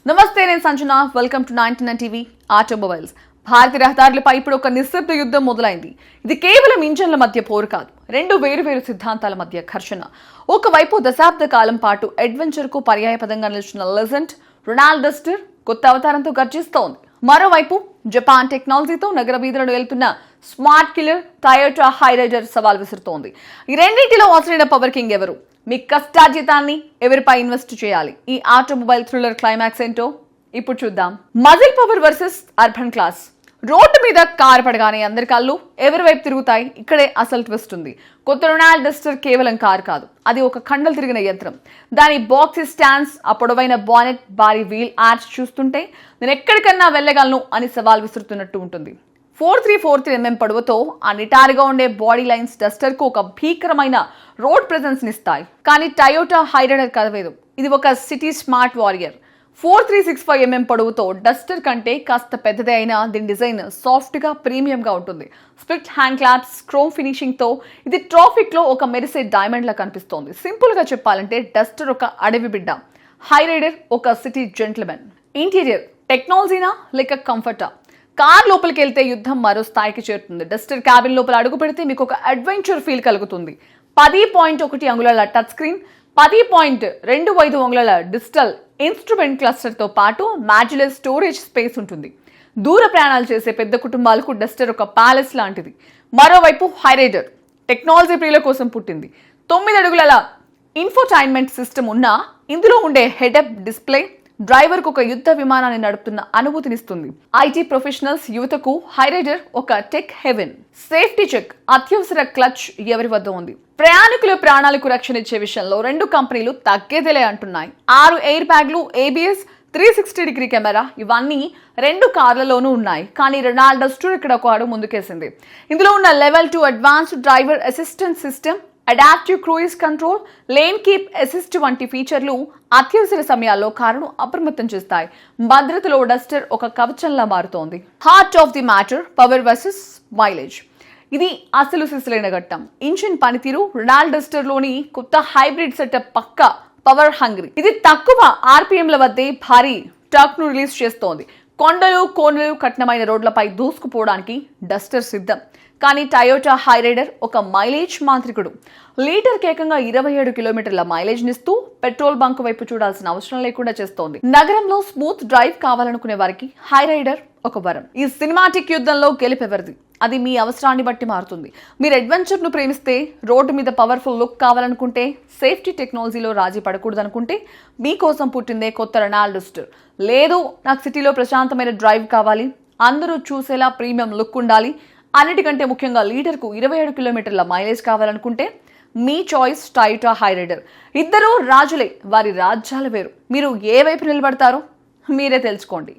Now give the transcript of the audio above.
నమస్తే, నేను Sanjana. Welcome to 99 TV automobiles. భారతీయ రహదారులపై ఇప్పుడు ఒక నిశ్శబ్ద యుద్ధం మొదలైంది. ఇది కేవలం ఇంజన్ల మధ్య పోరు కాదు, రెండు వేరు సిద్ధాంతాల మధ్య ఘర్షణ. ఒకవైపు దశాబ్ద కాలం పాటు అడ్వెంచర్ కు పర్యాయపదంగా నిలిచిన లెజెండ్ రొనాల్డ్ డస్టర్ కొత్త అవతారంతో గర్జిస్తోంది. మరోవైపు జపాన్ టెక్నాలజీతో నగర వీధులను వెళ్తున్న స్మార్ట్ కిల్లర్ టయోటా హైరైడర్ సవాల్ విసురుతోంది. ఈ రెండింటిలో అసలైన పవర్ కింగ్ ఎవరు? మీ కష్టార్జితాన్ని ఎవరిపై ఇన్వెస్ట్ చేయాలి? ఈ ఆటోమొబైల్ థ్రిల్లర్ క్లైమాక్స్ ఏంటో ఇప్పుడు చూద్దాం. Muscle power versus urban class. Road మీద కారు పడగానే అందరి కళ్ళు ఎవరి వైపు తిరుగుతాయి? ఇక్కడే అసలు ట్విస్ట్ ఉంది. కొత్త రొనాల్డ్ డస్టర్ కేవలం కారు కాదు, అది ఒక కండలు తిరిగిన యంత్రం. దాని బాక్సీ స్టాండ్స్, ఆ పొడవైన బానెట్, భారీ వీల్ ఆర్చ్ చూస్తుంటే నేను ఎక్కడికన్నా వెళ్ళగలను అని సవాల్ విసురుతున్నట్టు ఉంటుంది. 4343 mm పొడవుతో ఆ నిటారుగా ఉండే బాడీ లైన్స్ డస్టర్ కు ఒక భీకరమైన రోడ్ ప్రెజెన్స్ నిస్తాయి. కానీ టయోటా హైరైడర్ కదవేదు. ఇది ఒక సిటీ స్మార్ట్ వారియర్. 4365 mm పొడవుతో డస్టర్ కంటే కాస్త పెద్దదే అయినా దీని డిజైన్ సాఫ్ట్ గా ప్రీమియం గా ఉంటుంది. Split hand claps, chrome finishing తో ఇది ట్రాఫిక్ లో ఒక మెరిసే డైమండ్ లా కనిపిస్తోంది. సింపుల్ గా చెప్పాలంటే డస్టర్ ఒక అడవి బిడ్డ, హైరైడర్ ఒక సిటీ జెంట్ల్మెన్. ఇంటీరియర్ టెక్నాలజీనా లేక కంఫర్టా? కార్ లోపలికి వెళ్తే యుద్ధం మరో స్థాయికి చేరుతుంది. డస్టర్ క్యాబిన్ లోపల అడుగు పెడితే మీకు ఒక అడ్వెంచర్ ఫీల్ కలుగుతుంది. 10.1 అంగుళాల టచ్ స్క్రీన్, 10.25 అంగుళాల డిజిటల్ ఇన్స్ట్రుమెంట్ క్లస్టర్ తో పాటు మాడ్యులర్ స్టోరేజ్ స్పేస్ ఉంటుంది. దూర ప్రయాణాలు చేసే పెద్ద కుటుంబాలకు డస్టర్ ఒక ప్యాలెస్ లాంటిది. మరోవైపు హైరైడర్ టెక్నాలజీ ప్రియుల కోసం పుట్టింది. 9 అడుగుల ఇన్ఫోటైన్మెంట్ సిస్టమ్ ఉన్న ఇందులో ఉండే హెడప్ డిస్ప్లే డ్రైవర్ కు ఒక యుద్ధ విమానాన్ని నడుపుతున్న అనుభూతినిస్తుంది. ఐటీ ప్రొఫెషనల్స్ యువతకు హైరైడర్ ఒక టెక్ హెవెన్. సేఫ్టీ చెక్, అత్యవసర క్లచ్ ఎవరి వద్ద ఉంది? ప్రయాణికుల ప్రాణాలకు రక్షణ ఇచ్చే విషయంలో రెండు కంపెనీలు తగ్గేదేలే అంటున్నాయి. 6 ఎయిర్ బ్యాగ్లు, ఏబిఎస్, 360 డిగ్రీ కెమెరా, ఇవన్నీ రెండు కార్లలోనూ ఉన్నాయి. కానీ రొనాల్డ్ డస్టర్ ఇక్కడ ఒక అడుగు ముందుకేసింది. ఇందులో ఉన్న level 2 advanced driver assistant system, adaptive cruise control, lane keep assist వంటి ఫీచర్లు అత్యవసర సమయాల్లో కారును అప్రమత్తం చేస్తాయి. భద్రతలో డస్టర్ ఒక కవచంలా మారుతోంది. Heart of the matter, power versus mileage. ఇది అసలు సిసలైన ఘట్టం. ఇంజిన్ పనితీరు రొనాల్డ్ డస్టర్ లోని కొత్త హైబ్రిడ్ సెటప్ పక్కా పవర్ హంగ్రీ. ఇది తక్కువ ఆర్పిఎంల వద్దే భారీ టార్క్ ను రిలీజ్ చేస్తోంది. కొండలు కోనలు కఠినమైన రోడ్లపై దూసుకుపోవడానికి డస్టర్ సిద్ధం. కానీ టయోటా హైరైడర్ ఒక మైలేజ్ మాంత్రికుడు. లీటర్ ఏకంగా 27 కిలోమీటర్ల మైలేజ్ నిస్తూ పెట్రోల్ బంక్ వైపు చూడాల్సిన అవసరం లేకుండా చేస్తోంది. నగరంలో స్మూత్ డ్రైవ్ కావాలనుకునే వారికి హైరైడర్ ఒక వరం. ఈ సినిమాటిక్ యుద్ధంలో గెలిపెవరిది? అది మీ అవసరాన్ని బట్టి మారుతుంది. మీరు అడ్వెంచర్ ను ప్రేమిస్తే, రోడ్డు మీద పవర్ఫుల్ లుక్ కావాలనుకుంటే, సేఫ్టీ టెక్నాలజీలో రాజీ పడకూడదు అనుకుంటే మీకోసం పుట్టిందే కొత్త రొనాల్డ్ డస్టర్. లేదు, నాకు సిటీలో ప్రశాంతమైన డ్రైవ్ కావాలి, అందరూ చూసేలా ప్రీమియం లుక్ ఉండాలి, అన్నిటికంటే ముఖ్యంగా లీటర్కు 27 కిలోమీటర్ల మైలేజ్ కావాలనుకుంటే మీ చాయిస్ టయోటా హైరైడర్. ఇద్దరూ రాజులే, వారి రాజ్యాలు వేరు. మీరు ఏ వైపు నిలబడతారో మీరే తెలుసుకోండి.